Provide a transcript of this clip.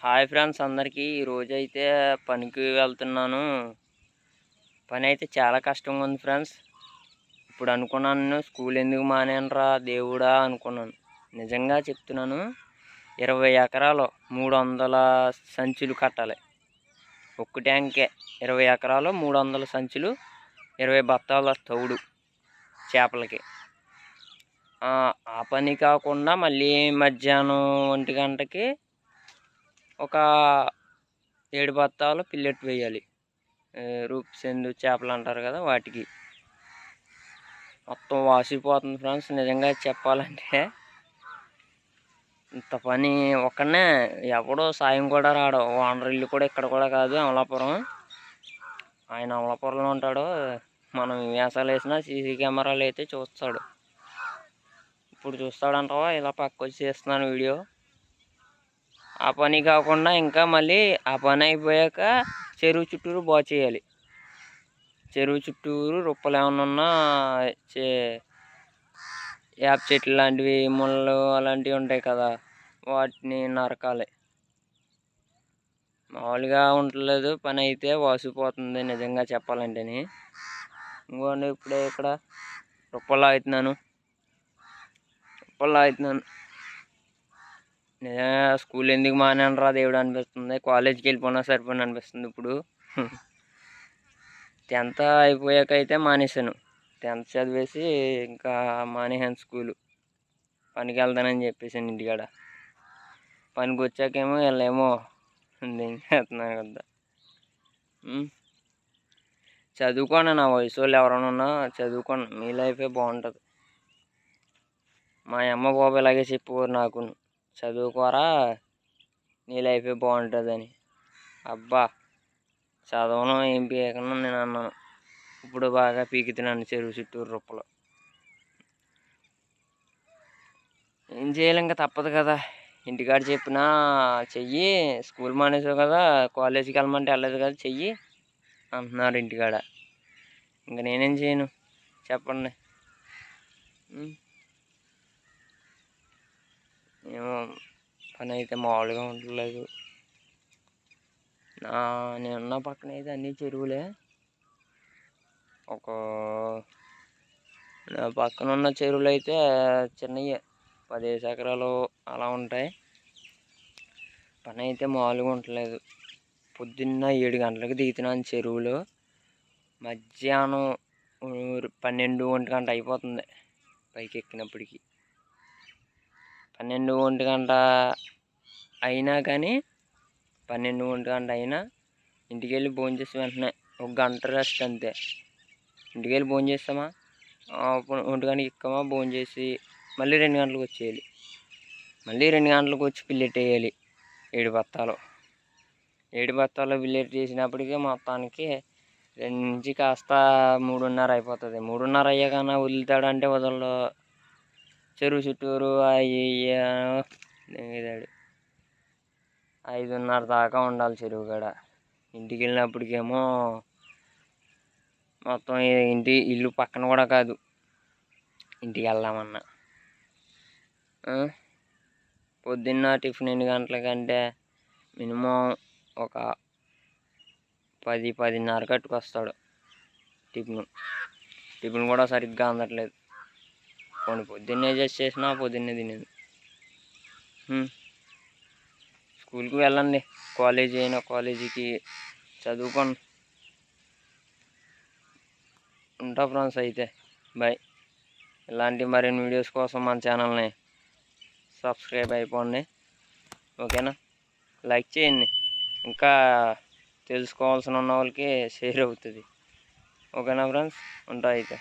Hi friends అందరికీ ఈరోజైతే పనికి వెళ్తున్నాను. పని అయితే చాలా కష్టంగా ఉంది ఫ్రెండ్స్. ఇప్పుడు అనుకున్నాను స్కూల్ ఎందుకు మానేనరా దేవుడా అనుకున్నాను. నిజంగా చెప్తున్నాను, 20 ఎకరాలు 300 సంచులు కట్టాలి. ఒక్క ట్యాంకే 20 ఎకరాలు 300 సంచులు, 20 బత్తాల తౌడు చేపలకి. ఆ పని కాకుండా మళ్ళీ మధ్యాహ్నం 1 గంటకి ఒక 7 బత్తాలు పిల్లెట్ వేయాలి. రూప్సెండు చేపలు అంటారు కదా, వాటికి. మొత్తం వాసిపోతుంది ఫ్రెండ్స్. నిజంగా చెప్పాలంటే ఇంత పని ఒక్కనే, ఎవడో సాయం కూడా రాడు. ఓనర్ ఇల్లు కూడా ఇక్కడ కూడా కాదు, అమలాపురం. ఆయన అమలాపురంలో ఉంటాడు. మనం వేసాలు వేసినా సీసీ కెమెరాలు అయితే చూస్తాడు. ఇప్పుడు చూస్తాడంటావా? ఇలా పక్క వచ్చి చేస్తున్నాను వీడియో. ఆ పని కాకుండా ఇంకా మళ్ళీ ఆ పని అయిపోయాక చెరువు చుట్టూరు బాగు చేయాలి. చెరువు చుట్టూరు రొప్పలు ఏమన్నా ఉన్నా, వేప చెట్లు లాంటివి, ముళ్ళు అలాంటివి ఉంటాయి కదా, వాటిని నరకాలి. మామూలుగా ఉండలేదు పని అయితే, వాసిపోతుంది నిజంగా చెప్పాలంటేని. ఇంకోండి ఇప్పుడే ఇక్కడ రొప్పలు అవుతున్నాను. స్కూల్ ఎందుకు మానేనరా దేవుడు అనిపిస్తుంది. కాలేజీకి వెళ్ళిపోయినా సరిపోయిన అనిపిస్తుంది ఇప్పుడు. 10th అయిపోయాక అయితే మానేశాను. 10th చదివేసి ఇంకా మానేశాను స్కూలు. పనికి వెళ్తానని చెప్పేసాను ఇంటికాడ. పనికి వచ్చాకేమో వీళ్ళేమో చేస్తున్నాను కదా. చదువుకోండి, నా వయసు వాళ్ళు ఎవరైనా ఉన్నా చదువుకోండి, మీ లైఫే బాగుంటుంది. మా అమ్మ బాబు ఇలాగే చెప్పేవారు నాకు, చదువుకోరా నీ లైఫే బాగుంటుందని. అబ్బా, చదవను ఏం పీకను నేను అన్నాను. ఇప్పుడు బాగా పీకుతున్నాను చెరువు చుట్టూరు రొప్పలు. ఏం చేయాలి, ఇంకా తప్పదు కదా. ఇంటికాడ చెప్పినా చెయ్యి, స్కూల్ మానేసావు కదా, కాలేజీకి వెళ్ళమంటే వెళ్ళలేదు కదా, చెయ్యి అంటున్నారు ఇంటికాడ. ఇంకా నేనేం చేయను చెప్పండి. ఏమో, పని అయితే మామూలుగా ఉండలేదు. నేనున్న పక్కన అయితే అన్ని చెరువులే. నా పక్కన ఉన్న చెరువులు అయితే చిన్నయే, 15 ఎకరాలు అలా ఉంటాయి. పని అయితే మామూలుగా ఉండలేదు. పొద్దున్న 7 గంటలకు దిగుతున్నాను చెరువులో. మధ్యాహ్నం 12-1 గంట అయిపోతుంది పైకి ఎక్కినప్పటికి. 12-1 గంట అయినా కానీ, 12-1 గంట అయినా ఇంటికి వెళ్ళి భోజనం చేసి వెంటనే 1 గంట రెస్ట్ అంతే. ఇంటికి వెళ్ళి భోజనం చేస్తామా, 1 గంటకి ఎక్కామా, భోజనం చేసి మళ్ళీ 2 గంటలకు వచ్చేయాలి. మళ్ళీ 2 గంటలకు వచ్చి పిల్లెట్ వేయాలి. 7 బత్తాలు 7 బత్తాలు పిల్లెట్ చేసినప్పటికీ మొత్తానికి 2 నుంచి కాస్త 3:30 అయిపోతుంది. 3:30 అయ్యాకన్నా వదులుతాడంటే వదలడు. చెరువు చుట్టూరు దిగాడు. 5:30 దాకా ఉండాలి చెరువు కాడ. ఇంటికి వెళ్ళినప్పటికేమో మొత్తం ఇల్లు పక్కన కూడా కాదు ఇంటికి వెళ్దామన్నా. పొద్దున్న టిఫిన్ 8 గంటలకంటే మినిమం ఒక 10-10:30 కట్టుకొస్తాడు. టిఫిన్ కూడా సరిగ్గా అందట్లేదు. పొద్దున్నే చేసినా పొద్దున్నే తినేది. స్కూల్కి వెళ్ళండి, కాలేజీ అయినా కాలేజీకి చదువుకోండి. ఉంటా ఫ్రెండ్స్ అయితే, బాయ్. ఇలాంటి మరిన్ని వీడియోస్ కోసం మన ఛానల్ని సబ్స్క్రైబ్ అయిపోండి, ఓకేనా. లైక్ చేయండి, ఇంకా తెలుసుకోవాల్సిన ఉన్న వాళ్ళకి షేర్ అవుతుంది, ఓకేనా ఫ్రెండ్స్. ఉంటా అయితే.